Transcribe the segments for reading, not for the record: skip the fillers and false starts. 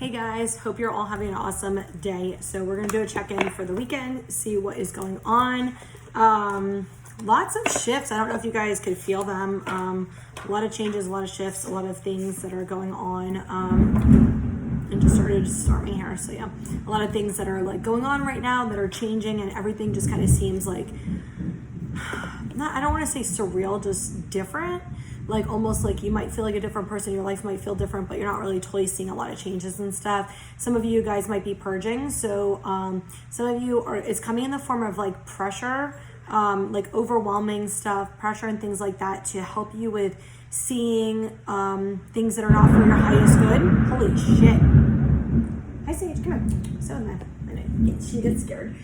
Hey guys, hope you're all having an awesome day. So we're gonna do a check-in for the weekend, see what is going on. Lots of shifts. I don't know if you guys could feel them. A lot of changes, a lot of shifts, a lot of things that are going on. And just started to start me here. So yeah, a lot of things that are like going on right now that are changing, and everything just kind of seems like, I don't want to say surreal, just different. Like almost like you might feel like a different person, your life might feel different, but you're not really totally seeing a lot of changes and stuff. Some of you guys might be purging. So some of you it's coming in the form of like pressure, like overwhelming stuff, pressure and things like that to help you with seeing things that are not for your highest good. Holy shit. Hi Sage, come here. So she gets scared.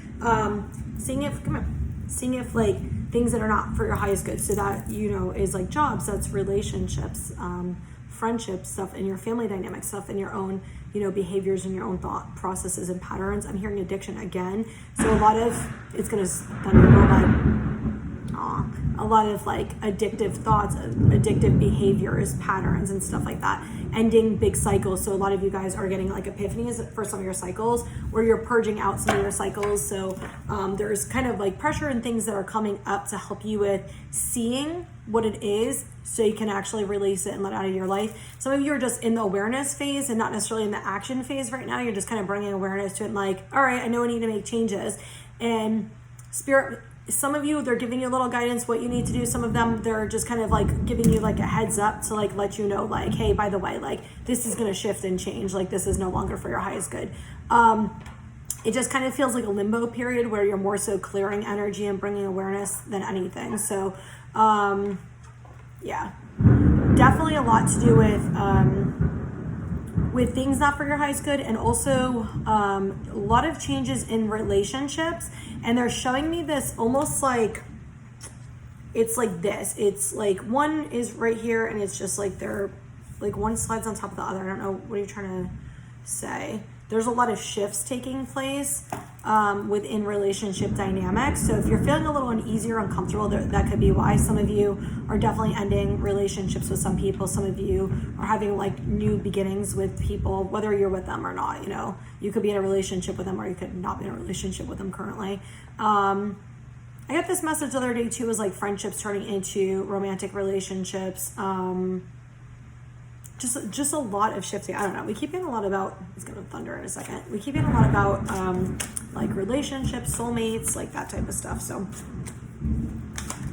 Seeing if like things that are not for your highest good. So that, you know, is like jobs, that's relationships, friendships, stuff in your family dynamics, stuff in your own, you know, behaviors and your own thought processes and patterns. I'm hearing addiction again. So a lot of, it's going to a lot of like addictive thoughts, addictive behaviors, patterns and stuff like that, ending big cycles. So a lot of you guys are getting like epiphanies for some of your cycles, where you're purging out some of your cycles. So there's kind of like pressure and things that are coming up to help you with seeing what it is, so you can actually release it and let it out of your life. Some of you are just in the awareness phase and not necessarily in the action phase right now. You're just kind of bringing awareness to it and like, all right, I know I need to make changes. And spirit, some of you, they're giving you a little guidance what you need to do. Some of them, they're just kind of like giving you like a heads up to like let you know like, hey, by the way, like this is going to shift and change. Like this is no longer for your highest good. It just kind of feels like a limbo period where you're more so clearing energy and bringing awareness than anything. So yeah, definitely a lot to do with things not for your highest good, and also a lot of changes in relationships. And they're showing me this almost like it's like this. It's like one is right here, and it's just like they're like one slides on top of the other. I don't know, what are you trying to say? There's a lot of shifts taking place within relationship dynamics. So if you're feeling a little uneasy or uncomfortable, that could be why. Some of you are definitely ending relationships with some people. Some of you are having like new beginnings with people, whether you're with them or not. You know, you could be in a relationship with them, or you could not be in a relationship with them currently. I got this message the other day too, was like friendships turning into romantic relationships. Just a lot of shifting. I don't know. We keep getting a lot about, it's going to thunder in a second. We keep getting a lot about like relationships, soulmates, like that type of stuff. So,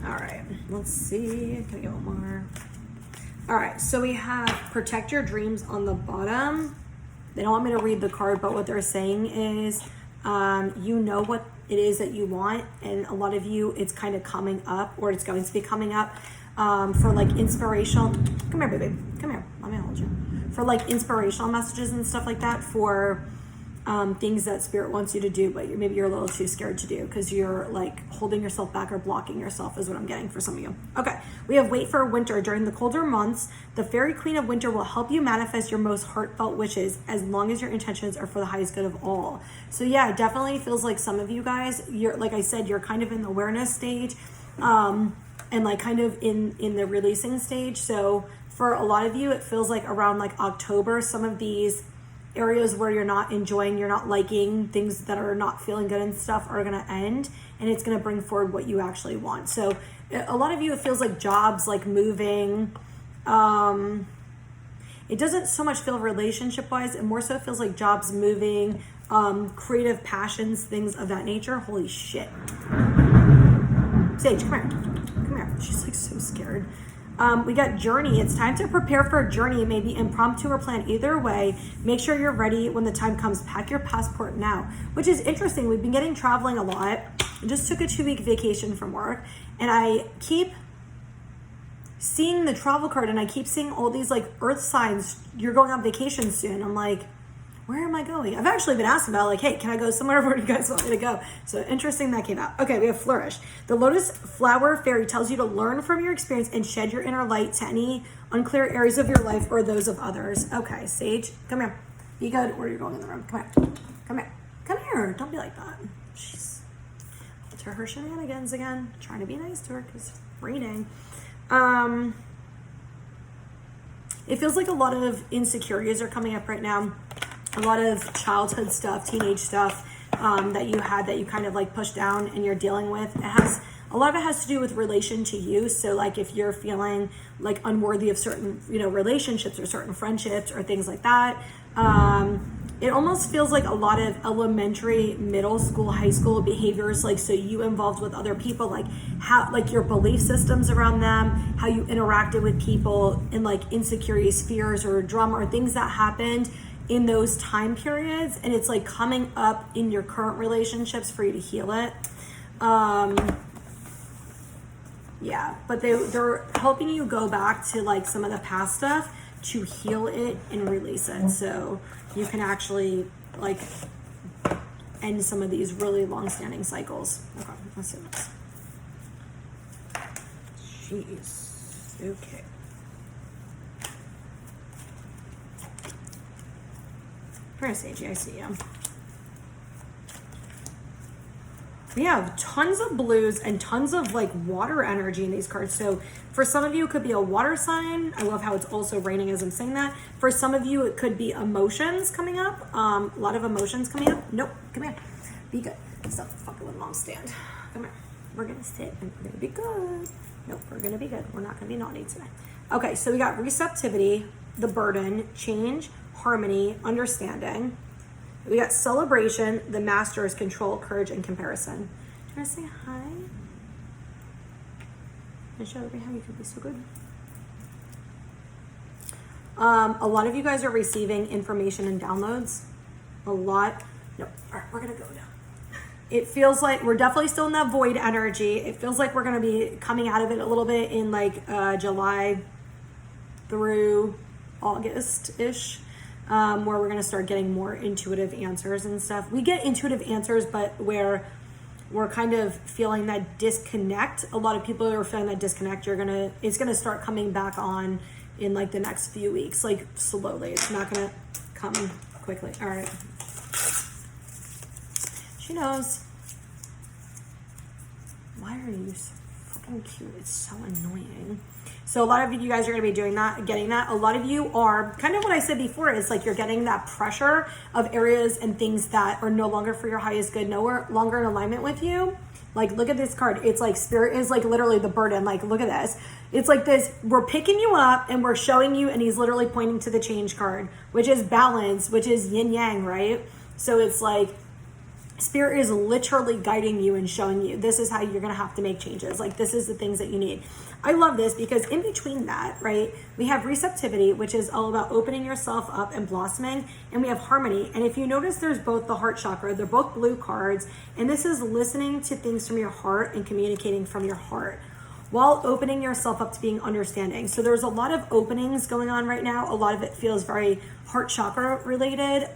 all right, let's see. Can I get one more? All right, so we have protect your dreams on the bottom. They don't want me to read the card, but what they're saying is, you know what it is that you want. And a lot of you, it's kind of coming up, or it's going to be coming up. For like inspirational, come here baby, come here, let me hold you. For like inspirational messages and stuff like that, for things that spirit wants you to do, but maybe you're a little too scared to do because you're like holding yourself back or blocking yourself, is what I'm getting for some of you. Okay, we have wait for winter. During the colder months, the fairy queen of winter will help you manifest your most heartfelt wishes, as long as your intentions are for the highest good of all. So yeah, it definitely feels like some of you guys, you're, like I said, you're kind of in the awareness stage, and like kind of in the releasing stage. So for a lot of you, it feels like around like October, some of these areas where you're not enjoying, you're not liking, things that are not feeling good and stuff are going to end, and it's going to bring forward what you actually want. So a lot of you, it feels like jobs, like moving. It doesn't so much feel relationship wise, it more so feels like jobs, moving, creative passions, things of that nature. Holy shit. Sage, come here. She's like so scared. We got journey. It's time to prepare for a journey, maybe impromptu or planned. Either way, make sure you're ready when the time comes. Pack your passport now, which is interesting. We've been getting traveling a lot. I just took a 2-week vacation from work, and I keep seeing the travel card, and I keep seeing all these like earth signs. You're going on vacation soon. I'm like, where am I going? I've actually been asked about like, hey, can I go somewhere? Where do you guys want me to go? So interesting that came out. Okay, we have flourish. The lotus flower fairy tells you to learn from your experience and shed your inner light to any unclear areas of your life or those of others. Okay, Sage, come here. Be good, or you're going in the room. Come here. Come here. Come here. Don't be like that. She's to her shenanigans again. Trying to be nice to her because reading. It feels like a lot of insecurities are coming up right now. a lot of childhood stuff, teenage stuff that you had that you kind of like pushed down and you're dealing with. A lot of it has to do with relation to you. So like if you're feeling like unworthy of certain, relationships or certain friendships or things like that, it almost feels like a lot of elementary, middle school, high school behaviors. Like, so you involved with other people, like how, like your belief systems around them, how you interacted with people in like insecurities, fears, or drama, or things that happened in those time periods. And it's like coming up in your current relationships for you to heal it. Yeah, but they're helping you go back to like some of the past stuff to heal it and release it, so you can actually like end some of these really long-standing cycles. Okay, let's do this. Jeez. Okay. Parasage, I see you. We have tons of blues and tons of like water energy in these cards. So for some of you, it could be a water sign. I love how it's also raining as I'm saying that. For some of you, it could be emotions coming up. A lot of emotions coming up. Nope, come here. Be good. Stop fucking with mom stand. Come here. We're gonna sit and we're gonna be good. Nope, we're gonna be good. We're not gonna be naughty today. Okay, so we got receptivity, the burden, change, harmony, understanding. We got celebration, the masters, control, courage, and comparison. Do you want to say hi? And show everybody how you can be so good. A lot of you guys are receiving information and downloads. A lot. No, all right, we're gonna go now. It feels like we're definitely still in that void energy. It feels like we're gonna be coming out of it a little bit in like July through August-ish. Where we're going to start getting more intuitive answers and stuff. We get intuitive answers, but where we're kind of feeling that disconnect. A lot of people are feeling that disconnect. It's going to start coming back on in like the next few weeks, like slowly. It's not going to come quickly. All right. She knows. Why are you so fucking cute? It's so annoying. So a lot of you guys are going to be doing that, getting that. A lot of you are kind of what I said before is like you're getting that pressure of areas and things that are no longer for your highest good, no longer in alignment with you. Like, look at this card. It's like spirit is like literally the burden. Like, look at this. It's like this. We're picking you up and we're showing you, and he's literally pointing to the change card, which is balance, which is yin yang, right? So it's like spirit is literally guiding you and showing you this is how you're going to have to make changes. Like, this is the things that you need. I love this because in between that, right, we have receptivity, which is all about opening yourself up and blossoming, and we have harmony. And if you notice, there's both the heart chakra, they're both blue cards, and this is listening to things from your heart and communicating from your heart while opening yourself up to being understanding. So there's a lot of openings going on right now. A lot of it feels very heart chakra related.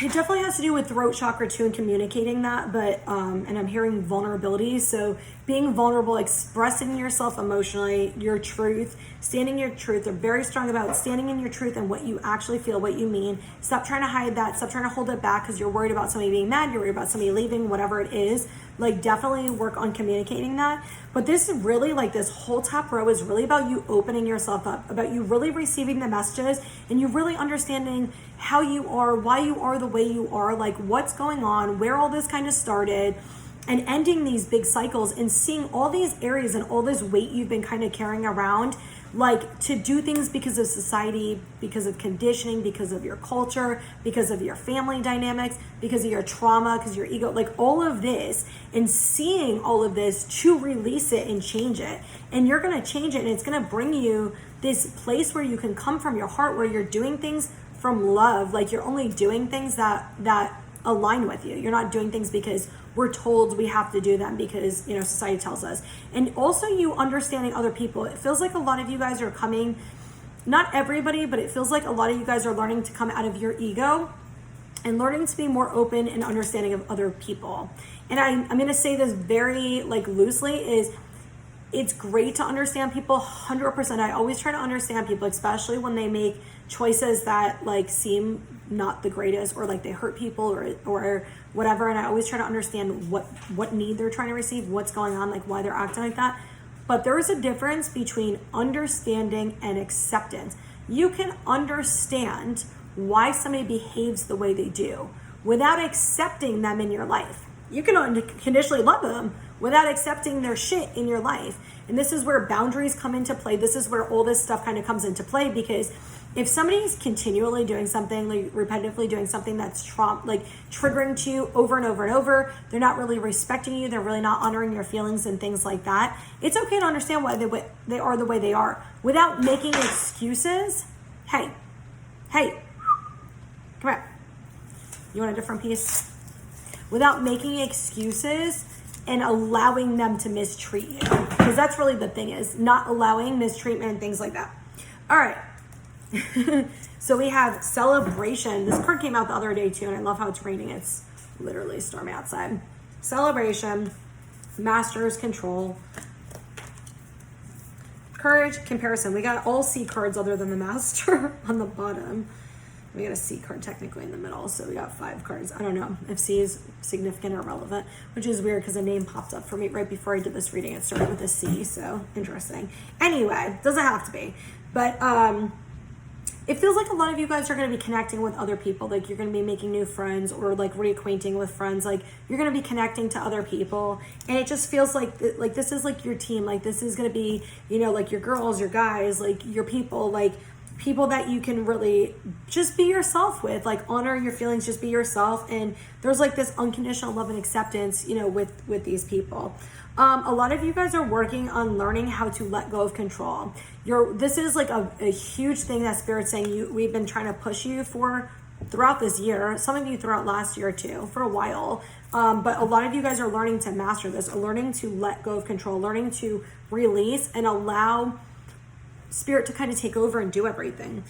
It definitely has to do with throat chakra too and communicating that, but and I'm hearing vulnerability. So being vulnerable, expressing yourself emotionally, your truth, standing your truth. They're very strong about standing in your truth and what you actually feel, what you mean. Stop trying to hide that. Stop trying to hold it back because you're worried about somebody being mad. You're worried about somebody leaving, whatever it is. Like, definitely work on communicating that. But this is really like this whole top row is really about you opening yourself up, about you really receiving the messages and you really understanding how you are, why you are the way you are, like what's going on, where all this kind of started, and ending these big cycles and seeing all these areas and all this weight you've been kind of carrying around, like to do things because of society, because of conditioning, because of your culture, because of your family dynamics, because of your trauma, because of your ego, like all of this, and seeing all of this to release it and change it. And you're going to change it, and it's going to bring you this place where you can come from your heart, where you're doing things from love. Like, you're only doing things that align with you. You're not doing things because we're told we have to do them because, you know, society tells us. And also you understanding other people. It feels like a lot of you guys are coming, not everybody, but it feels like a lot of you guys are learning to come out of your ego and learning to be more open and understanding of other people. And I'm going to say this very like loosely is it's great to understand people 100%. I always try to understand people, especially when they make choices that like seem not the greatest or like they hurt people or whatever. And I always try to understand what need they're trying to receive, what's going on, like why they're acting like that. But there is a difference between understanding and acceptance. You can understand why somebody behaves the way they do without accepting them in your life. You can unconditionally love them without accepting their shit in your life. And this is where boundaries come into play. This is where all this stuff kind of comes into play, because if somebody's continually doing something, like repetitively doing something that's triggering to you over and over and over, they're not really respecting you, they're really not honoring your feelings and things like that, it's okay to understand why they are the way they are without making excuses. Hey, come here. You want a different piece? Without making excuses and allowing them to mistreat you. Because that's really the thing, is not allowing mistreatment and things like that. All right. So we have celebration. This card came out the other day too, and I love how it's raining. It's literally stormy outside. Celebration, masters, control, courage, comparison. We got all C cards other than the master on the bottom. We got a C card technically in the middle, so we got 5 cards. I don't know if C is significant or relevant, which is weird because a name popped up for me right before I did this reading. It started with a C, so interesting. Anyway, doesn't have to be, but it feels like a lot of you guys are going to be connecting with other people. Like you're going to be making new friends, or like reacquainting with friends. Like you're going to be connecting to other people, and it just feels like this is like your team. Like this is going to be, like your girls, your guys, like your people, like people that you can really just be yourself with, like honor your feelings, just be yourself. And there's like this unconditional love and acceptance, with these people. A lot of you guys are working on learning how to let go of control. This is like a huge thing that Spirit's saying we've been trying to push you for throughout this year. Some of you throughout last year too, for a while. But a lot of you guys are learning to master this, or learning to let go of control, learning to release and allow Spirit to kind of take over and do everything.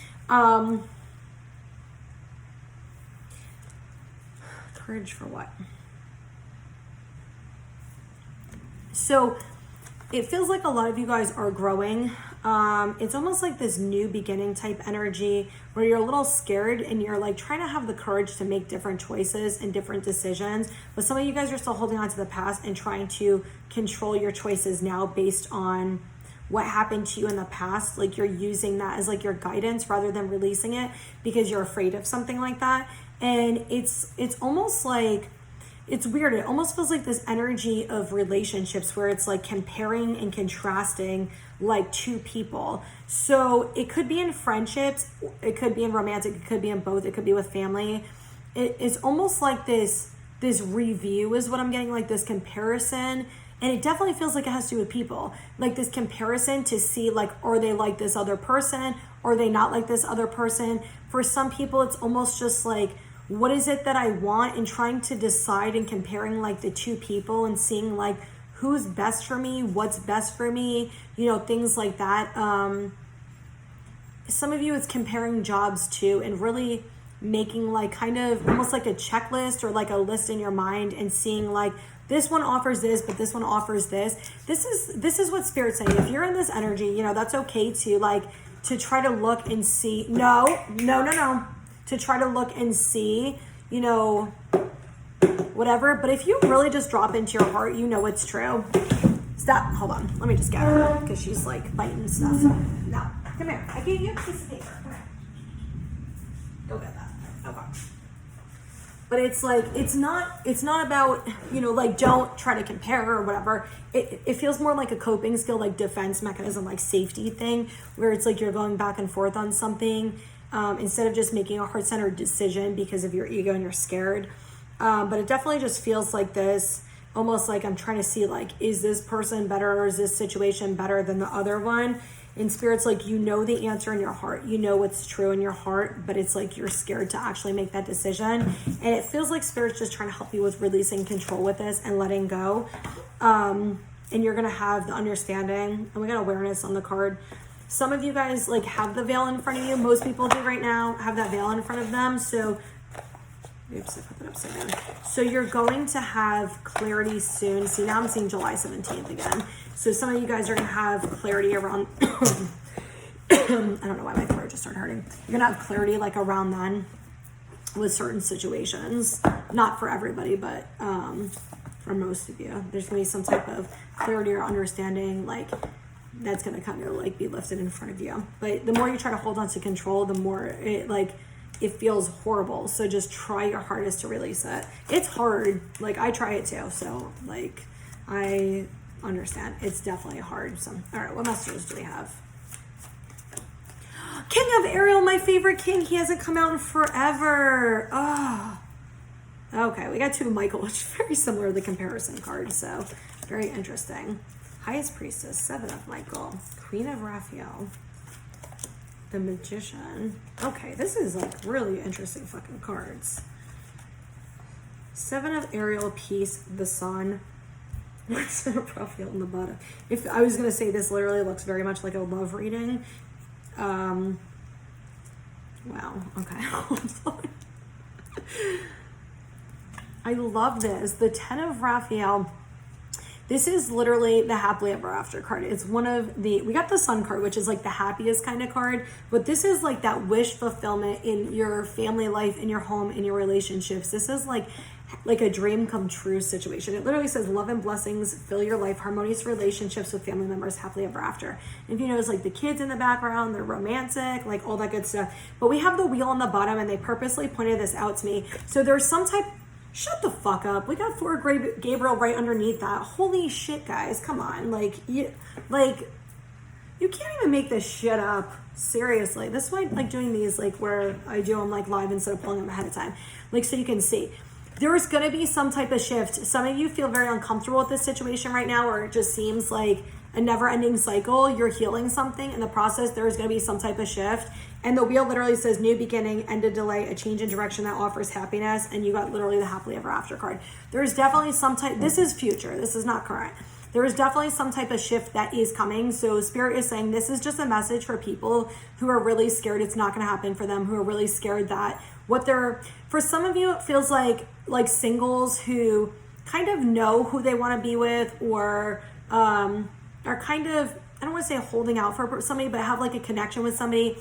Courage for what? So it feels like a lot of you guys are growing. It's almost like this new beginning type energy where you're a little scared and you're like trying to have the courage to make different choices and different decisions. But some of you guys are still holding on to the past and trying to control your choices now based on what happened to you in the past. Like you're using that as like your guidance rather than releasing it because you're afraid of something like that. And it's almost like, it's weird. It almost feels like this energy of relationships where it's like comparing and contrasting like two people. So it could be in friendships, it could be in romantic, it could be in both, it could be with family. It's almost like this review is what I'm getting, like this comparison. And it definitely feels like it has to do with people, like this comparison to see like, are they like this other person? Are they not like this other person? For some people, it's almost just like, what is it that I want, and trying to decide and comparing like the two people and seeing like who's best for me, what's best for me, things like that. Some of you, it's comparing jobs too, and really making like kind of almost like a checklist or like a list in your mind and seeing like, this one offers this, but this one offers this. This is what Spirit's saying. If you're in this energy, that's okay to try to look and see. No. To try to look and see, whatever. But if you really just drop into your heart, it's true. Stop. Hold on. Let me just get her because she's like biting stuff. No. Come here. I gave you a piece of paper. Come here. Go get that. Okay. But it's like, it's not about, like don't try to compare or whatever. It feels more like a coping skill, like defense mechanism, like safety thing, where it's like you're going back and forth on something. Instead of just making a heart-centered decision because of your ego and you're scared. But it definitely just feels like this, almost like I'm trying to see like, is this person better or is this situation better than the other one? And Spirit's like, the answer in your heart, what's true in your heart, but it's like you're scared to actually make that decision. And it feels like Spirit's just trying to help you with releasing control with this and letting go. And you're going to have the understanding, and we got awareness on the card. Some of you guys like have the veil in front of you. Most people do right now have that veil in front of them. So, oops, I put that upside down. So you're going to have clarity soon. See, now I'm seeing July 17th again. So some of you guys are going to have clarity around, I don't know why my throat just started hurting. You're going to have clarity like around then with certain situations. Not for everybody, but for most of you. There's going to be some type of clarity or understanding, like, that's going to kind of like be lifted in front of you. But the more you try to hold on to control, the more it like it feels horrible. So just try your hardest to release it. It's hard. Like, I try it too. So, like, I understand. It's definitely hard. So, all right, what messages do we have? King of Ariel, my favorite king. He hasn't come out in forever. Oh. Okay, we got two Michael, which is very similar to the comparison card. So, very interesting. Highest Priestess, 7 of Michael. Queen of Raphael. The Magician. Okay, this is like really interesting fucking cards. 7 of Ariel, Peace, the Sun. 7 of Raphael on the bottom. If I was gonna say, this literally looks very much like a love reading. Wow. Okay. I love this. The 10 of Raphael. This is literally the happily ever after card. It's one of the, we got the Sun card, which is like the happiest kind of card, but this is like that wish fulfillment in your family life, in your home, in your relationships. This is like a dream come true situation. It literally says love and blessings, fill your life, harmonious relationships with family members, happily ever after. And if you notice, like the kids in the background, they're romantic, like all that good stuff. But we have the wheel on the bottom, and they purposely pointed this out to me. So there's some type, shut the fuck up. We got 4 Gabriel right underneath that. Holy shit, guys. Come on. You can't even make this shit up. Seriously. This is why I like doing these, like where I do them like live instead of pulling them ahead of time. Like, so you can see. There's going to be some type of shift. Some of you feel very uncomfortable with this situation right now, or it just seems like a never-ending cycle. You're healing something. In the process, there's going to be some type of shift. And the wheel literally says new beginning, end of delay, a change in direction that offers happiness. And you got literally the happily ever after card. There's definitely some type, this is future, this is not current. There is definitely some type of shift that is coming. So Spirit is saying this is just a message for people who are really scared it's not going to happen for them, who are really scared that what they're, for some of you, it feels like singles who kind of know who they want to be with, or are kind of, I don't want to say holding out for somebody, but have like a connection with somebody.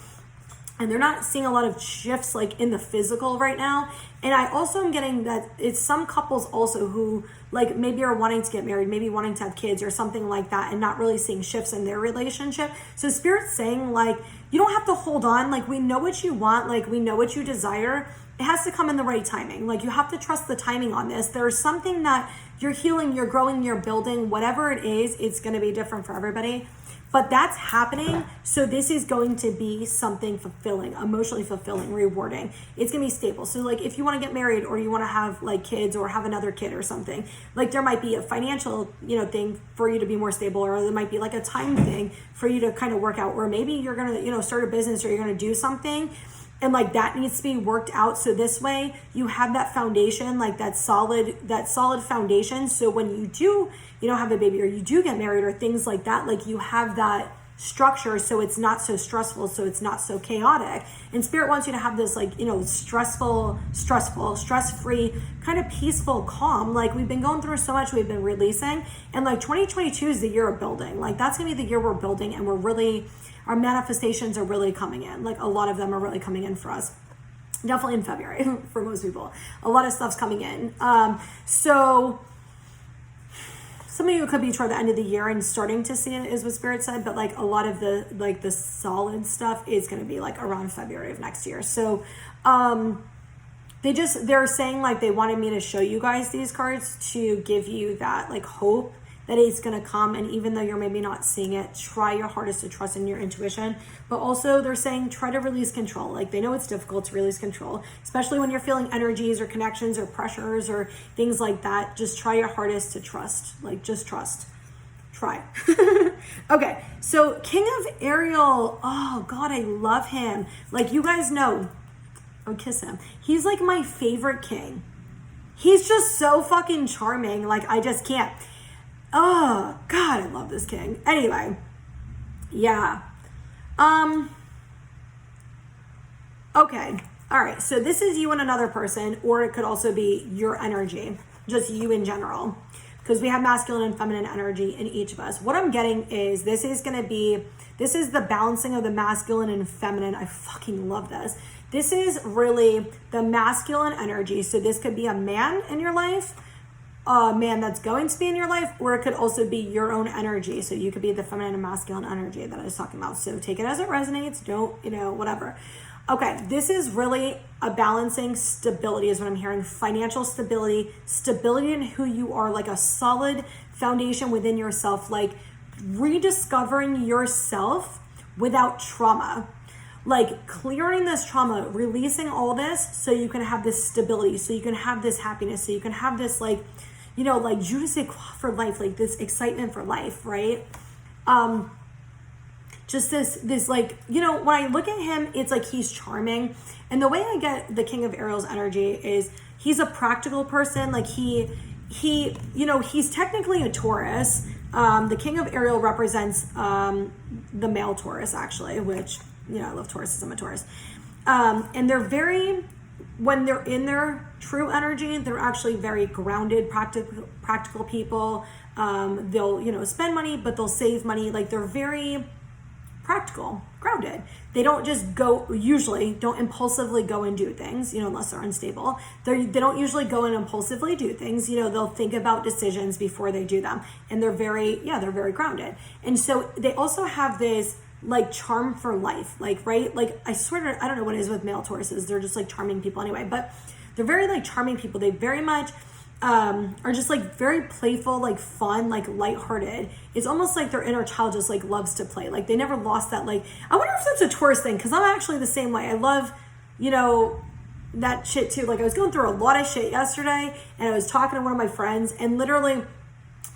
And they're not seeing a lot of shifts like in the physical right now. And I also am getting that it's some couples also who like maybe are wanting to get married, maybe wanting to have kids or something like that, and not really seeing shifts in their relationship. So Spirit's saying like, you don't have to hold on. Like, we know what you want. Like, we know what you desire. It has to come in the right timing. Like, you have to trust the timing on this. There's something that you're healing, you're growing, you're building, whatever it is, it's going to be different for everybody. But that's happening. So this is going to be something fulfilling, emotionally fulfilling, rewarding. It's going to be stable. So like if you want to get married, or you want to have like kids, or have another kid or something, like there might be a financial, thing for you to be more stable, or there might be like a time thing for you to kind of work out, or maybe you're going to, start a business, or you're going to do something. And like that needs to be worked out. So this way you have that foundation, like that solid foundation. So when you do, have a baby, or you do get married, or things like that, like you have that structure. So it's not so stressful. So it's not so chaotic. And Spirit wants you to have this like, stress-free, kind of peaceful, calm. Like we've been going through so much, we've been releasing. And like 2022 is the year of building. Like that's gonna be the year we're building, and our manifestations are really coming in. Like a lot of them are really coming in for us. Definitely in February for most people. A lot of stuff's coming in. So some of you could be toward the end of the year and starting to see it, is what Spirit said. But like a lot of the solid stuff is going to be like around February of next year. So they're saying like they wanted me to show you guys these cards to give you that like hope that it's going to come. And even though you're maybe not seeing it, try your hardest to trust in your intuition. But also they're saying try to release control. Like they know it's difficult to release control, especially when you're feeling energies or connections or pressures or things like that. Just try your hardest to trust. Like just trust. Try. Okay, so King of Ariel. Oh God, I love him. Like you guys know, I'll kiss him. He's like my favorite king. He's just so fucking charming. Like I just can't. Oh, God, I love this king. Anyway, yeah. Okay. All right. So this is you and another person, or it could also be your energy, just you in general, because we have masculine and feminine energy in each of us. What I'm getting is this is the balancing of the masculine and feminine. I fucking love this. This is really the masculine energy. So this could be a man in your life, a man that's going to be in your life, or it could also be your own energy. So you could be the feminine and masculine energy that I was talking about. So take it as it resonates. Don't, whatever. Okay, this is really a balancing stability is what I'm hearing. Financial stability, stability in who you are, like a solid foundation within yourself, like rediscovering yourself without trauma. Like clearing this trauma, releasing all this so you can have this stability, so you can have this happiness, so you can have this like, you know, like je ne sais quoi for life, like this excitement for life, right? Just this like, you know, when I look at him, it's like he's charming. And the way I get the King of Ariel's energy is he's a practical person. Like he, you know, he's technically a Taurus. The King of Ariel represents the male Taurus, actually, which, you know, I love Tauruses. I'm a Taurus. And they're very, when they're in their true energy, they're actually very grounded, practical people. They'll, you know, spend money, but they'll save money. Like they're very practical, grounded. They don't just usually don't impulsively go and do things, you know, unless they're unstable. They don't usually go and impulsively do things. You know, they'll think about decisions before they do them. And they're very grounded. And so they also have this like charm for life, like, right? Like I swear to, I don't know what it is with male Tauruses. They're just like charming people anyway, but they're very like charming people. They very much are just like very playful, like fun, like lighthearted. It's almost like their inner child just like loves to play. Like they never lost that. Like, I wonder if that's a Taurus thing, because I'm actually the same way. I love, you know, that shit too. Like I was going through a lot of shit yesterday, and I was talking to one of my friends, and literally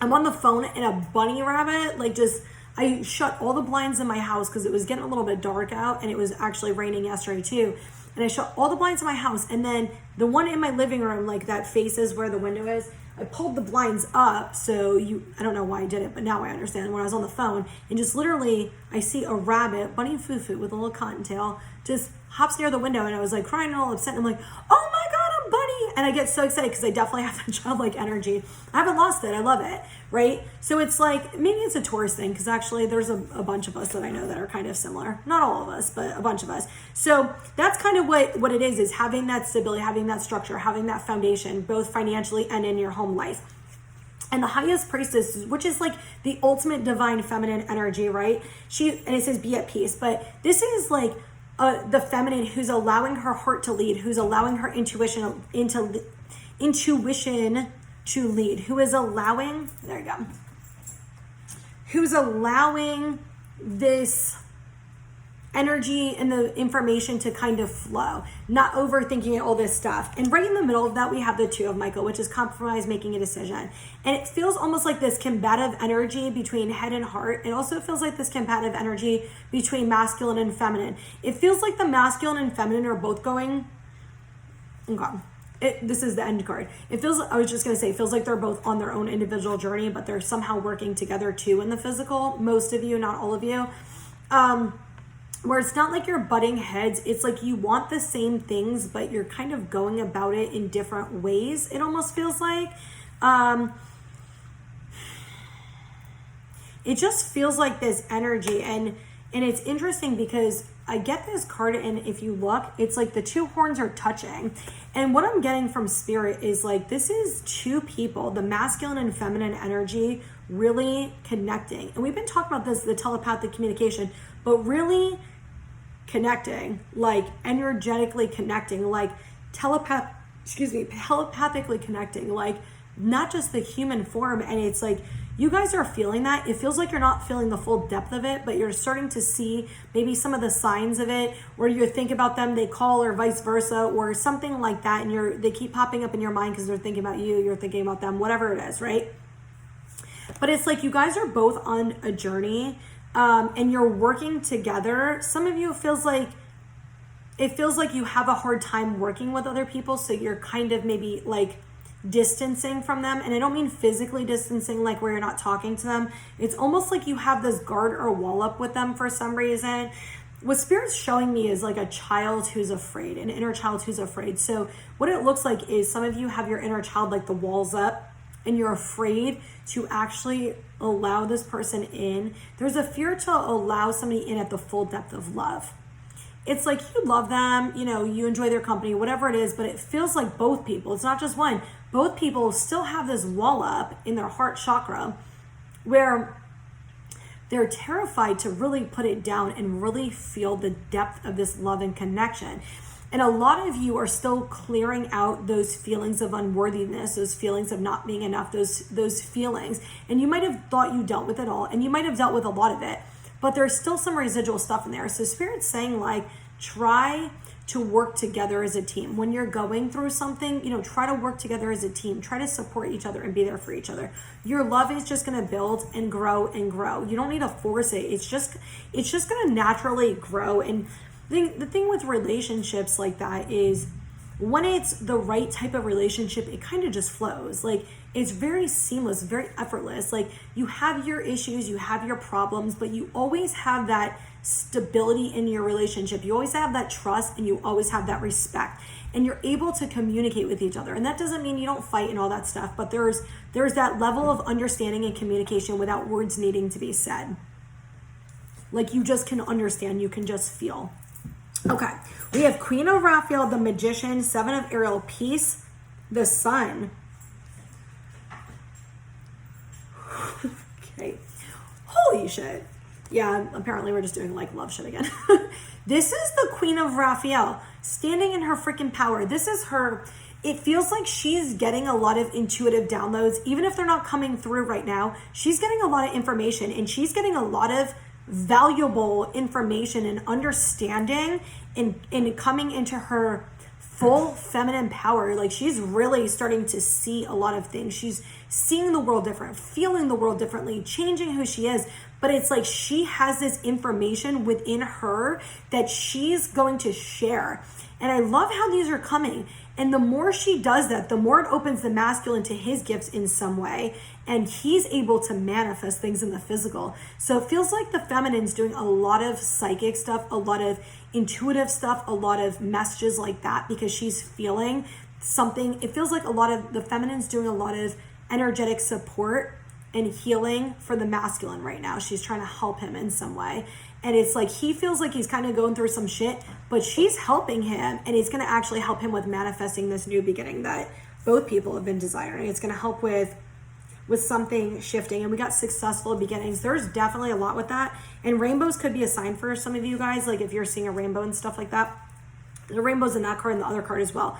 I'm on the phone and a bunny rabbit, like just, I shut all the blinds in my house because it was getting a little bit dark out, and it was actually raining yesterday too. And I shut all the blinds in my house, and then the one in my living room, like that faces where the window is, I pulled the blinds up, so I don't know why I did it, but now I understand. When I was on the phone, and just literally, I see a rabbit, bunny foo-foo with a little cottontail, just hops near the window, and I was like crying and all upset, and I'm like, oh my God, a bunny! And I get so excited because I definitely have that childlike energy. I haven't lost it, I love it, right? So it's like, maybe it's a Taurus thing, because actually there's a bunch of us that I know that are kind of similar. Not all of us, but a bunch of us. So that's kind of what it is having that stability, having that structure, having that foundation, both financially and in your home life. And the highest priestess, which is like the ultimate divine feminine energy, right? And it says be at peace, but this is like the feminine who's allowing her heart to lead, who's allowing her intuition to lead, who is allowing, there you go, who's allowing this energy and the information to kind of flow, not overthinking all this stuff. And right in the middle of that, we have the Two of Michael, which is compromise, making a decision. And it feels almost like this combative energy between head and heart. It also feels like this combative energy between masculine and feminine. It feels like the masculine and feminine are both going, okay, this is the end card. It feels like they're both on their own individual journey, but they're somehow working together too in the physical. Most of you, not all of you. Where it's not like you're butting heads. It's like you want the same things, but you're kind of going about it in different ways. It almost feels like, it just feels like this energy. And it's interesting because I get this card, and if you look, it's like the two horns are touching. And what I'm getting from spirit is like, this is two people, the masculine and feminine energy really connecting. And we've been talking about this, the telepathic communication, but really connecting, like energetically connecting, like telepathically connecting, like not just the human form. And it's like, you guys are feeling that. It feels like you're not feeling the full depth of it, but you're starting to see maybe some of the signs of it, where you think about them, they call, or vice versa, or something like that. And they keep popping up in your mind because they're thinking about you, you're thinking about them, whatever it is, right? But it's like you guys are both on a journey, and you're working together. Some of you, it feels like you have a hard time working with other people, so you're kind of maybe like distancing from them. And I don't mean physically distancing, like where you're not talking to them. It's almost like you have this guard or wall up with them for some reason. What Spirit's showing me is like a child who's afraid, an inner child who's afraid. So what it looks like is some of you have your inner child, like the walls up, and you're afraid to actually allow this person in. There's a fear to allow somebody in at the full depth of love. It's like you love them, you know, you enjoy their company, whatever it is, but it feels like both people, it's not just one, both people still have this wall up in their heart chakra, where they're terrified to really put it down and really feel the depth of this love and connection. And a lot of you are still clearing out those feelings of unworthiness, those feelings of not being enough, those feelings. And you might have thought you dealt with it all, and you might have dealt with a lot of it, but there's still some residual stuff in there. So Spirit's saying, like, try to work together as a team. When you're going through something, try to work together as a team. Try to support each other and be there for each other. Your love is just going to build and grow and grow. You don't need to force it. It's just going to naturally grow. And the thing with relationships like that is, when it's the right type of relationship, it kind of just flows. Like, it's very seamless, very effortless. Like, you have your issues, you have your problems, but you always have that stability in your relationship. You always have that trust, and you always have that respect, and you're able to communicate with each other. And that doesn't mean you don't fight and all that stuff, but there's that level of understanding and communication without words needing to be said. Like, you just can understand, you can just feel. Okay, we have Queen of Raphael, the Magician, Seven of Ariel, Peace, the Sun. Okay, holy shit. Yeah, apparently we're just doing like love shit again. This is the Queen of Raphael standing in her freaking power. This is her. It feels like she's getting a lot of intuitive downloads, even if they're not coming through right now. She's getting a lot of information, and she's getting a lot of valuable information and understanding, and coming into her full feminine power. Like, she's really starting to see a lot of things. She's seeing the world different, feeling the world differently, changing who she is. But it's like she has this information within her that she's going to share. And I love how these are coming. And the more she does that, the more it opens the masculine to his gifts in some way. And he's able to manifest things in the physical. So it feels like the feminine's doing a lot of psychic stuff, a lot of intuitive stuff, a lot of messages like that, because she's feeling something. It feels like a lot of the feminine's doing a lot of energetic support and healing for the masculine right now. She's trying to help him in some way. And it's like he feels like he's kind of going through some shit, but she's helping him, and it's going to actually help him with manifesting this new beginning that both people have been desiring. It's going to help with something shifting. And we got successful beginnings. There's definitely a lot with that. And rainbows could be a sign for some of you guys. Like, if you're seeing a rainbow and stuff like that, the rainbow's in that card and the other card as well.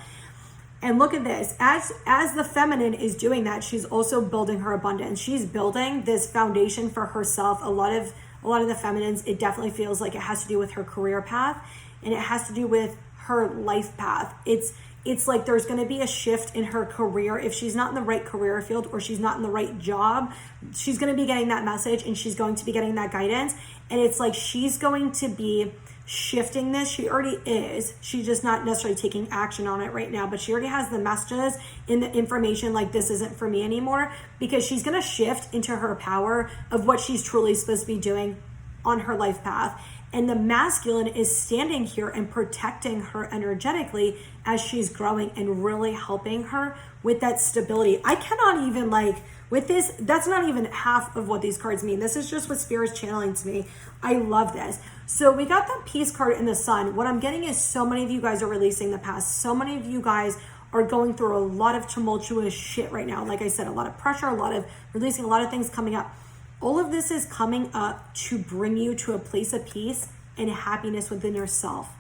And look at this, as the feminine is doing that, she's also building her abundance. She's building this foundation for herself. A lot of the feminines, it definitely feels like it has to do with her career path, and it has to do with her life path. It's like there's going to be a shift in her career. If she's not in the right career field, or she's not in the right job, she's going to be getting that message, and she's going to be getting that guidance. And it's like she's going to be shifting this. She already is. She's just not necessarily taking action on it right now, but she already has the messages in the information, like, this isn't for me anymore, because she's going to shift into her power of what she's truly supposed to be doing on her life path. And the masculine is standing here and protecting her energetically as she's growing, and really helping her with that stability. I cannot even, like, with this, that's not even half of what these cards mean. This is just what Spirit's channeling to me. I love this. So we got the Peace card in the Sun. What I'm getting is so many of you guys are releasing the past. So many of you guys are going through a lot of tumultuous shit right now. Like I said, a lot of pressure, a lot of releasing, a lot of things coming up. All of this is coming up to bring you to a place of peace and happiness within yourself.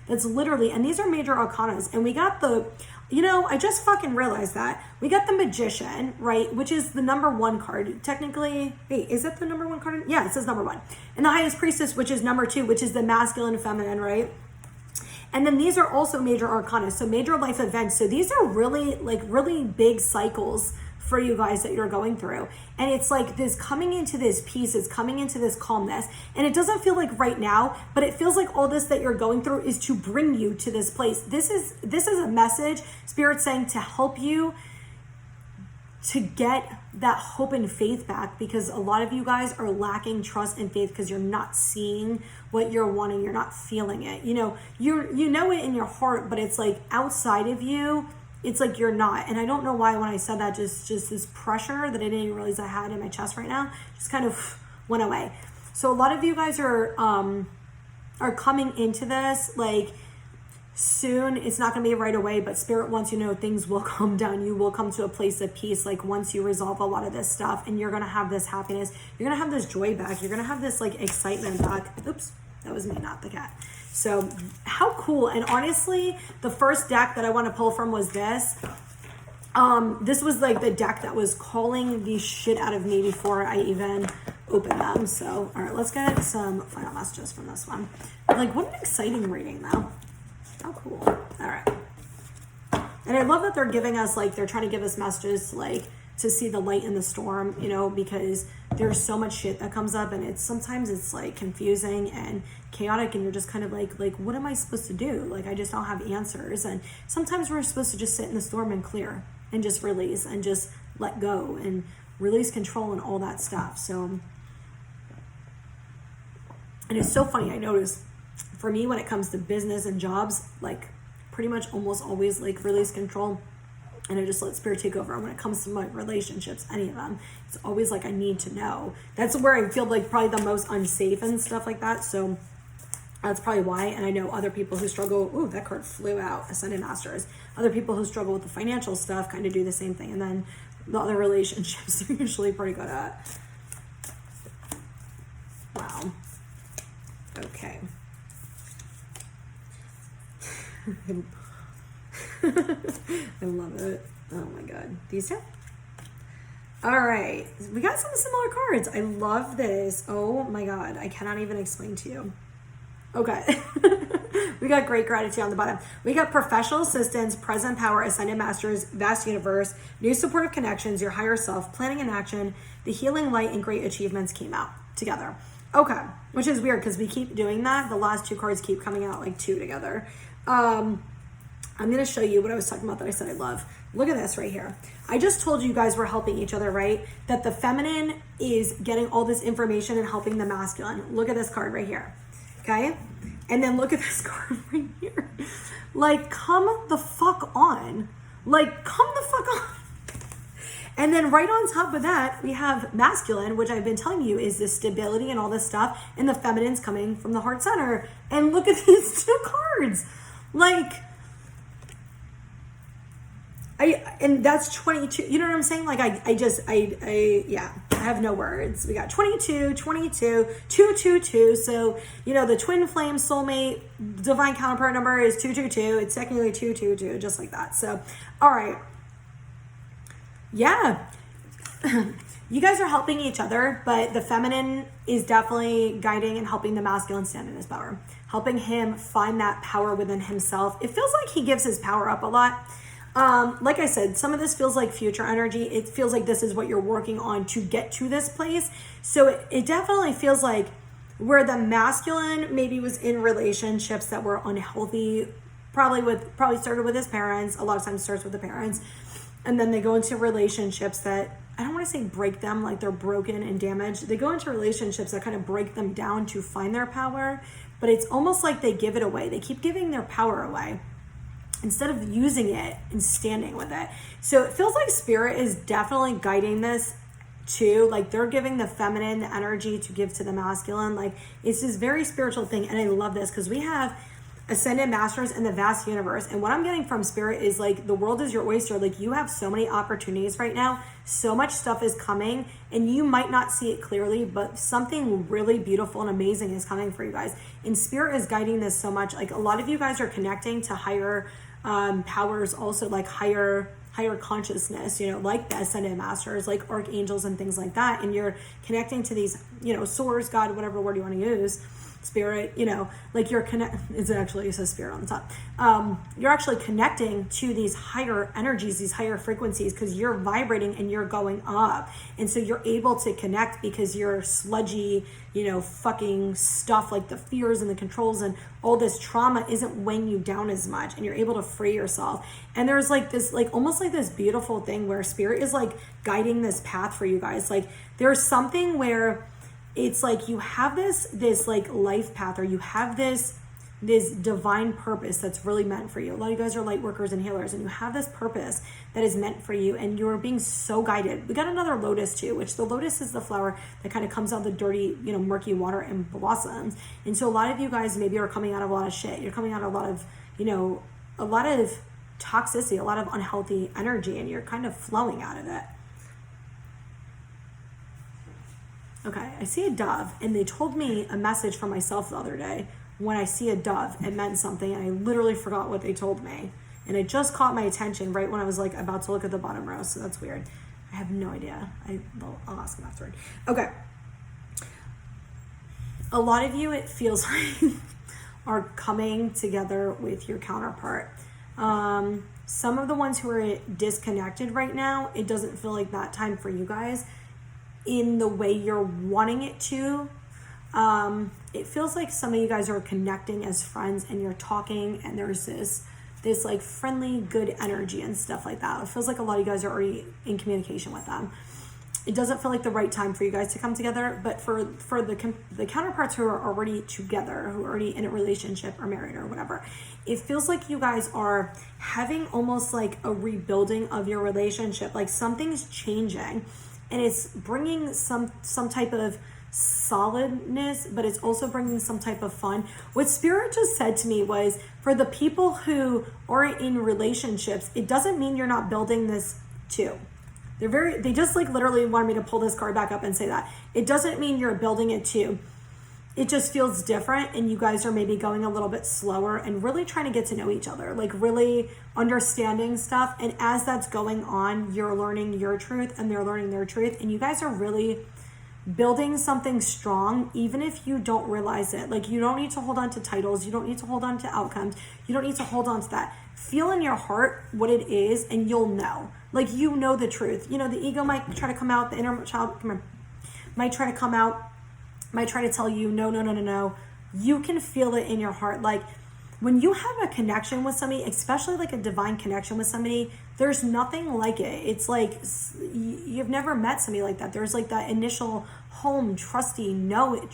That's literally, and these are major arcanas. And we got the, I just fucking realized that. We got the Magician, right? Which is the number 1 card. Technically, wait, is that the number 1 card? Yeah, it says number 1. And the Highest Priestess, which is number 2, which is the masculine and feminine, right? And then these are also major arcana, so major life events. So these are really, like, really big cycles for you guys that you're going through. And it's like this coming into this peace, it's coming into this calmness. And it doesn't feel like right now, but it feels like all this that you're going through is to bring you to this place. This is a message, Spirit's saying, to help you to get that hope and faith back, because a lot of you guys are lacking trust and faith because you're not seeing what you're wanting, you're not feeling it. You know it in your heart, but it's like outside of you, it's like you're not. And I don't know why when I said that, just this pressure that I didn't even realize I had in my chest right now just kind of went away. So a lot of you guys are coming into this, like, soon. It's not going to be right away, but Spirit wants you to know things will calm down. You will come to a place of peace, like once you resolve a lot of this stuff, and you're going to have this happiness. You're going to have this joy back. You're going to have this like excitement back. Oops, that was me, not the cat. So how cool. And honestly, the first deck that I want to pull from was this. This was like the deck that was calling the shit out of me before I even opened them. So, all right, let's get some final messages from this one. Like, what an exciting reading, though. How cool. All right. And I love that they're giving us, like, they're trying to give us messages, like, to see the light in the storm, you know, because there's so much shit that comes up, and sometimes it's like confusing and chaotic, and you're just kind of like, what am I supposed to do? Like, I just don't have answers. And sometimes we're supposed to just sit in the storm and clear and just release and just let go and release control and all that stuff. So, and it's so funny, I notice for me when it comes to business and jobs, like pretty much almost always like release control, and I just let Spirit take over. And when it comes to my relationships, any of them, it's always like I need to know. That's where I feel like probably the most unsafe and stuff like that. So that's probably why. And I know other people who struggle. Ooh, that card flew out. Ascended Masters. Other people who struggle with the financial stuff kind of do the same thing. And then the other relationships are usually pretty good at. Wow. Okay. I love it. Oh my god. These two? All right. We got some similar cards. I love this. Oh my god. I cannot even explain to you. Okay. We got great gratitude on the bottom. We got professional assistance, present power, ascended masters, vast universe, new supportive connections, your higher self, planning and action, the healing light, and great achievements came out together. Okay. Which is weird because we keep doing that. The last two cards keep coming out like two together. I'm going to show you what I was talking about that I said I love. Look at this right here. I just told you guys we're helping each other, right? That the feminine is getting all this information and helping the masculine. Look at this card right here. Okay? And then look at this card right here. Like, come the fuck on. Like, come the fuck on. And then right on top of that, we have masculine, which I've been telling you is this stability and all this stuff. And the feminine's coming from the heart center. And look at these two cards. Like, and that's 22. You know what I'm saying? Like, yeah, I have no words. We got 22, 22, 222. So, you know, the twin flame soulmate divine counterpart number is 222. It's technically 222, just like that. So, all right. Yeah. You guys are helping each other, but the feminine is definitely guiding and helping the masculine stand in his power, helping him find that power within himself. It feels like he gives his power up a lot. Like I said, some of this feels like future energy. It feels like this is what you're working on to get to this place. So it definitely feels like where the masculine maybe was in relationships that were unhealthy, probably started with his parents. A lot of times starts with the parents. And then they go into relationships that, I don't want to say break them, like they're broken and damaged. They go into relationships that kind of break them down to find their power, but it's almost like they give it away. They keep giving their power away instead of using it and standing with it. So it feels like Spirit is definitely guiding this too. Like they're giving the feminine the energy to give to the masculine. Like it's this very spiritual thing. And I love this because we have ascended masters in the vast universe. And what I'm getting from Spirit is like the world is your oyster. Like you have so many opportunities right now. So much stuff is coming and you might not see it clearly, but something really beautiful and amazing is coming for you guys. And Spirit is guiding this so much. Like a lot of you guys are connecting to higher powers, also like higher consciousness, you know, like the ascended masters, like archangels and things like that. And you're connecting to these, you know, source, God, whatever word you want to use, Spirit, you know, like you're it says Spirit on the top. You're actually connecting to these higher energies, these higher frequencies, because you're vibrating and you're going up. And so you're able to connect because your sludgy, you know, fucking stuff like the fears and the controls and all this trauma isn't weighing you down as much, and you're able to free yourself. And there's like this, like almost like this beautiful thing where Spirit is like guiding this path for you guys. Like there's something where it's like you have this like life path, or you have this divine purpose that's really meant for you. A lot of you guys are light workers and healers, and you have this purpose that is meant for you, and you're being so guided. We got another lotus too, which the lotus is the flower that kind of comes out of the dirty, you know, murky water and blossoms. And so a lot of you guys maybe are coming out of a lot of shit. You're coming out of a lot of you know, a lot of toxicity, a lot of unhealthy energy, and you're kind of flowing out of it. Okay, I see a dove, and they told me a message for myself the other day. When I see a dove, it meant something, and I literally forgot what they told me. And it just caught my attention right when I was like about to look at the bottom row, so that's weird. I have no idea. I'll ask them afterward. Okay. A lot of you, it feels like, are coming together with your counterpart. Some of the ones who are disconnected right now, it doesn't feel like that time for you guys in the way you're wanting it to. It feels like some of you guys are connecting as friends and you're talking, and there's this like friendly, good energy and stuff like that. It feels like a lot of you guys are already in communication with them. It doesn't feel like the right time for you guys to come together, but for the counterparts who are already together, who are already in a relationship or married or whatever, it feels like you guys are having almost like a rebuilding of your relationship. Like something's changing, and it's bringing some type of solidness, but it's also bringing some type of fun. What Spirit just said to me was, for the people who are in relationships, it doesn't mean you're not building this too. They just like literally wanted me to pull this card back up and say that. It doesn't mean you're building it too. It just feels different, and you guys are maybe going a little bit slower and really trying to get to know each other, like really understanding stuff. And as that's going on, you're learning your truth and they're learning their truth, and you guys are really building something strong, even if you don't realize it. Like, you don't need to hold on to titles. You don't need to hold on to outcomes. You don't need to hold on to that. Feel in your heart what it is, and you'll know. Like, you know the truth. You know, the ego might try to come out, the inner child might try to come out, might try to tell you, no. You can feel it in your heart. Like, when you have a connection with somebody, especially like a divine connection with somebody, there's nothing like it. It's like you've never met somebody like that. There's like that initial home, trusting, knowing,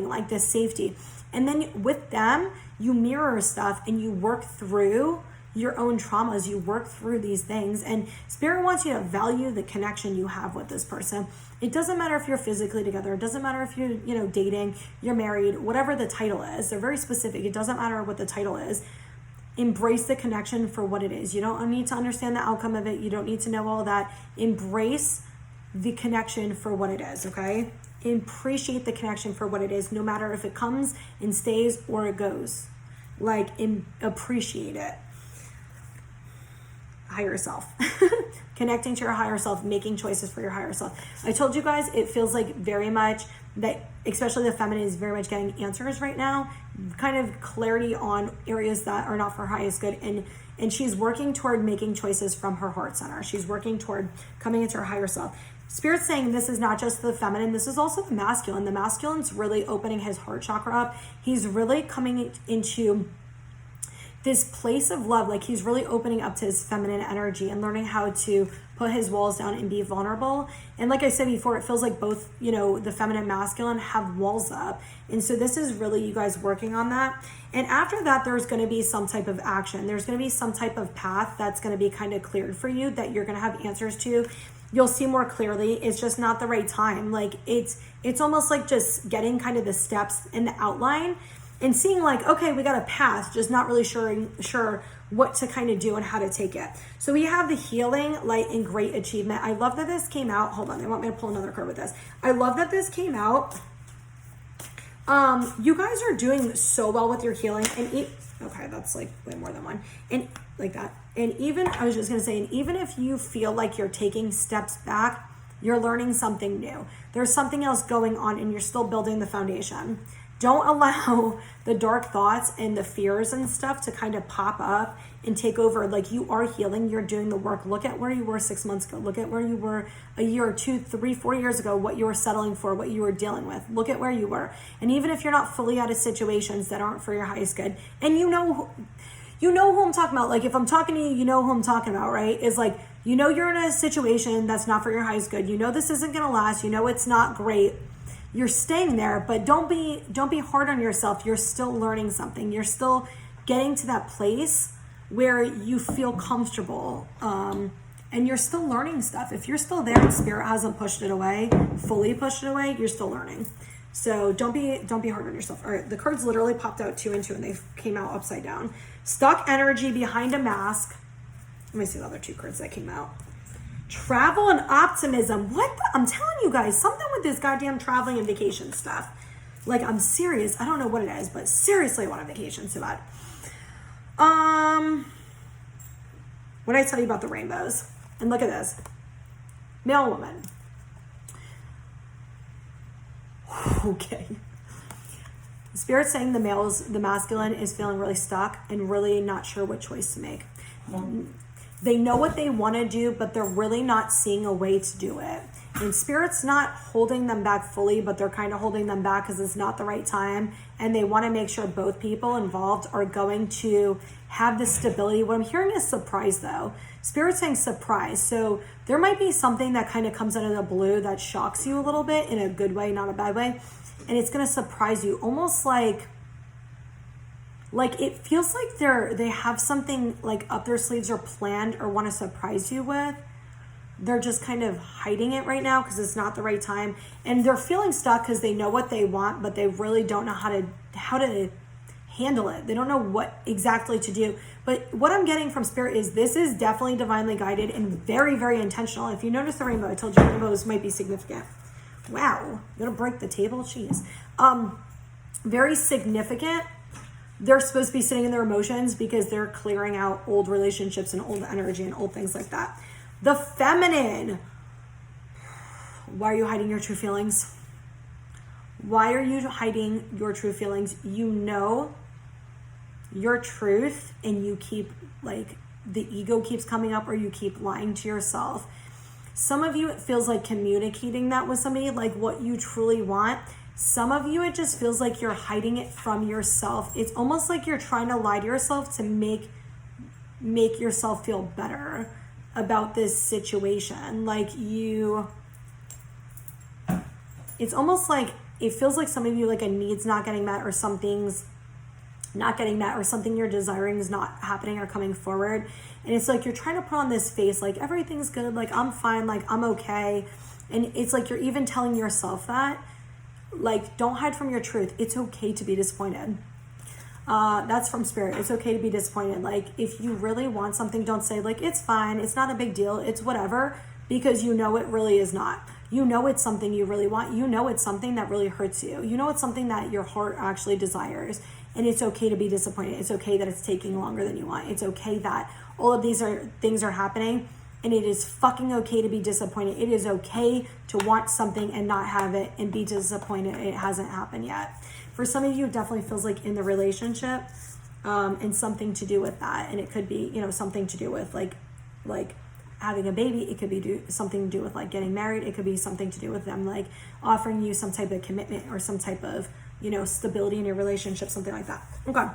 like this safety. And then with them, you mirror stuff and you work through your own traumas. You work through these things, and Spirit wants you to value the connection you have with this person. It doesn't matter if you're physically together. It doesn't matter if you're, dating, you're married, whatever the title is. They're very specific. It doesn't matter what the title is. Embrace the connection for what it is. You don't need to understand the outcome of it. You don't need to know all that. Embrace the connection for what it is, okay? Appreciate the connection for what it is, no matter if it comes and stays or it goes. Like, appreciate it. Higher self. Connecting to your higher self, making choices for your higher self. I told you guys, it feels like very much that, especially the feminine, is very much getting answers right now, kind of clarity on areas that are not for her highest good, and she's working toward making choices from her heart center. She's working toward coming into her higher self. Spirit's saying this is not just the feminine, this is also the masculine. The masculine's really opening his heart chakra up. He's really coming into this place of love. Like, he's really opening up to his feminine energy and learning how to put his walls down and be vulnerable. And like I said before, it feels like both, the feminine and masculine have walls up. And so this is really you guys working on that. And after that, there's going to be some type of action. There's going to be some type of path that's going to be kind of cleared for you that you're going to have answers to. You'll see more clearly. It's just not the right time. Like, it's almost like just getting kind of the steps in the outline and seeing like, okay, we got a path, just not really sure what to kind of do and how to take it. So we have the healing, light, and great achievement. I love that this came out. Hold on, they want me to pull another card with this. I love that this came out. You guys are doing so well with your healing, and okay, that's like way more than one, and like that. And even, I was just gonna say, and even if you feel like you're taking steps back, you're learning something new. There's something else going on, and you're still building the foundation. Don't allow the dark thoughts and the fears and stuff to kind of pop up and take over. Like, you are healing, you're doing the work. Look at where you were 6 months ago. Look at where you were a year, 2, 3, 4 years ago, what you were settling for, what you were dealing with. Look at where you were. And even if you're not fully out of situations that aren't for your highest good, and you know who I'm talking about. Like, if I'm talking to you, you know who I'm talking about, right? Is like, you're in a situation that's not for your highest good. This isn't going to last. It's not great. You're staying there, but don't be hard on yourself. You're still learning something. You're still getting to that place where you feel comfortable, and you're still learning stuff. If you're still there and Spirit hasn't fully pushed it away, you're still learning. So don't be hard on yourself. All right, the cards literally popped out 2 and 2 and they came out upside down. Stuck energy behind a mask. Let me see the other 2 cards that came out. Travel and optimism. I'm telling you guys, something with this goddamn traveling and vacation stuff. Like, I'm serious. I don't know what it is, but seriously, I want a vacation so bad. When I tell you about the rainbows, and look at this. Male, woman. Okay. Spirit's saying the masculine is feeling really stuck and really not sure what choice to make. They know what they want to do, but they're really not seeing a way to do it. And Spirit's not holding them back fully, but they're kind of holding them back because it's not the right time. And they want to make sure both people involved are going to have the stability. What I'm hearing is surprise, though. Spirit's saying surprise. So there might be something that kind of comes out of the blue that shocks you a little bit in a good way, not a bad way. And it's going to surprise you, almost like it feels like they have something like up their sleeves or planned or want to surprise you with. They're just kind of hiding it right now because it's not the right time. And they're feeling stuck because they know what they want, but they really don't know how to handle it. They don't know what exactly to do. But what I'm getting from Spirit is this is definitely divinely guided and very, very intentional. If you notice the rainbow, I told you rainbows might be significant. Wow, gonna break the table? Jeez. Very significant. They're supposed to be sitting in their emotions because they're clearing out old relationships and old energy and old things like that. The feminine. Why are you hiding your true feelings? Why are you hiding your true feelings? You know your truth and you keep the ego keeps coming up or you keep lying to yourself. Some of you, it feels like communicating that with somebody, like what you truly want. Some of you, it just feels like you're hiding it from yourself. It's almost like you're trying to lie to yourself to make yourself feel better about this situation. It's almost like it feels like some of you, like a need's not getting met or something's not getting met or something you're desiring is not happening or coming forward. And it's like you're trying to put on this face like everything's good, like I'm fine, like I'm okay. And it's like you're even telling yourself that. Like, don't hide from your truth. It's okay to be disappointed. That's from Spirit. It's okay to be disappointed. Like, if you really want something, don't say like, it's fine, it's not a big deal, it's whatever, because you know it really is not. You know it's something you really want. You know it's something that really hurts you. You know it's something that your heart actually desires. And it's okay to be disappointed. It's okay that it's taking longer than you want. It's okay that all of these things are happening. And it is fucking okay to be disappointed. It is okay to want something and not have it and be disappointed it hasn't happened yet. For some of you, it definitely feels like in the relationship and something to do with that. And it could be, something to do with like having a baby. It could be something to do with like getting married. It could be something to do with them like offering you some type of commitment or some type of, stability in your relationship, something like that. Okay.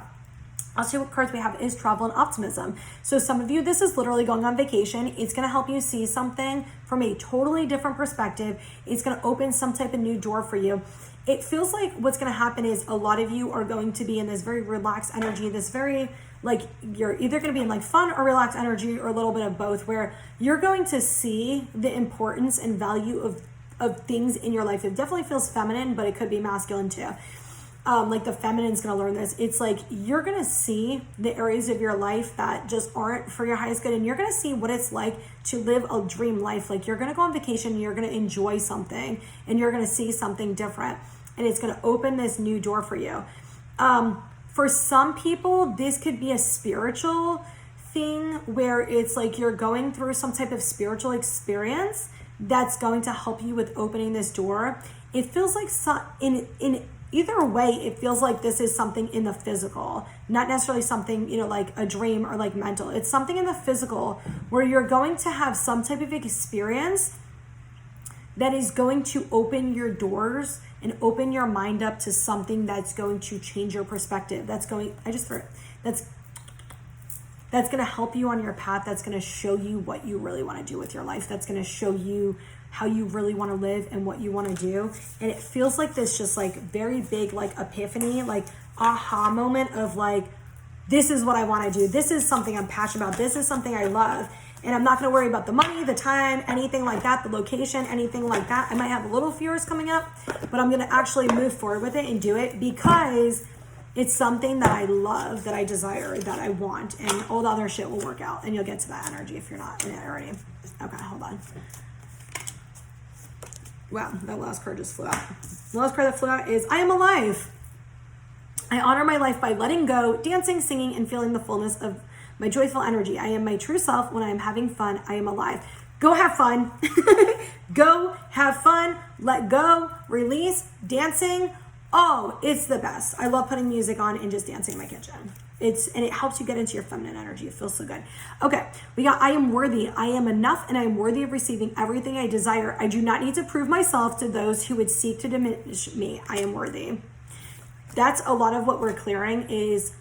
I'll see what cards we have is travel and optimism. So some of you, this is literally going on vacation. It's going to help you see something from a totally different perspective. It's going to open some type of new door for you. It feels like what's going to happen is a lot of you are going to be in this very relaxed energy, this very like you're either going to be in like fun or relaxed energy or a little bit of both, where you're going to see the importance and value of things in your life. It definitely feels feminine, but it could be masculine too. Like the feminine's going to learn this. It's like you're going to see the areas of your life that just aren't for your highest good, and you're going to see what it's like to live a dream life. Like you're going to go on vacation and you're going to enjoy something and you're going to see something different, and it's going to open this new door for you. For some people, this could be a spiritual thing where it's like you're going through some type of spiritual experience that's going to help you with opening this door. It feels like in either way, it feels like this is something in the physical, not necessarily something, like a dream or like mental. It's something in the physical where you're going to have some type of experience that is going to open your doors and open your mind up to something that's going to change your perspective. That's going to help you on your path. That's going to show you what you really want to do with your life. That's going to show you how you really want to live and what you want to do. And it feels like this just like very big, like epiphany, like aha moment of like, this is what I want to do. This is something I'm passionate about. This is something I love. And I'm not going to worry about the money, the time, anything like that, the location, anything like that. I might have a little fears coming up, but I'm going to actually move forward with it and do it because it's something that I love, that I desire, that I want, and all the other shit will work out. And you'll get to that energy if you're not in it already. Okay, hold on. Wow, that last card just flew out. The last card that flew out is I am alive. I honor my life by letting go, dancing, singing, and feeling the fullness of my joyful energy. I am my true self when I am having fun. I am alive. Go have fun. Go have fun. Let go. Release. Dancing. Oh, it's the best. I love putting music on and just dancing in my kitchen. And it helps you get into your feminine energy. It feels so good. Okay, we got I am worthy. I am enough and I am worthy of receiving everything I desire. I do not need to prove myself to those who would seek to diminish me. I am worthy. That's a lot of what we're clearing, is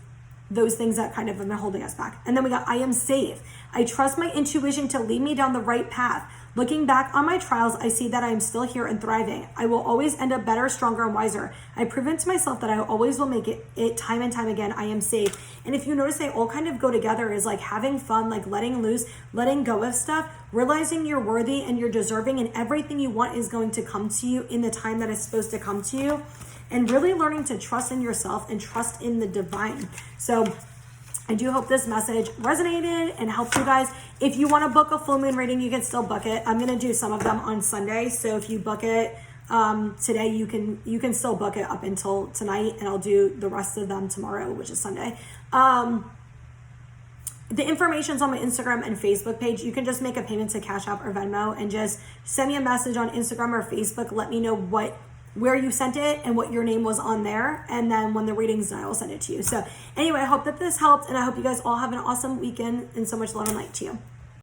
those things that kind of have been holding us back. And then we got I am safe. I trust my intuition to lead me down the right path. Looking back on my trials, I see that I am still here and thriving. I will always end up better, stronger, and wiser. I've proven to myself that I always will make it time and time again. I am safe. And if you notice, they all kind of go together, is like having fun, like letting loose, letting go of stuff, realizing you're worthy and you're deserving, and everything you want is going to come to you in the time that it's supposed to come to you. And really learning to trust in yourself and trust in the divine. So I do hope this message resonated and helped you guys. If you want to book a full moon reading, you can still book it. I'm going to do some of them on Sunday. So if you book it today, you can still book it up until tonight, and I'll do the rest of them tomorrow, which is Sunday. The information's on my Instagram and Facebook page. You can just make a payment to Cash App or Venmo and just send me a message on Instagram or Facebook. Let me know where you sent it and what your name was on there. And then when the reading's done, I will send it to you. So anyway, I hope that this helped, and I hope you guys all have an awesome weekend, and so much love and light to you.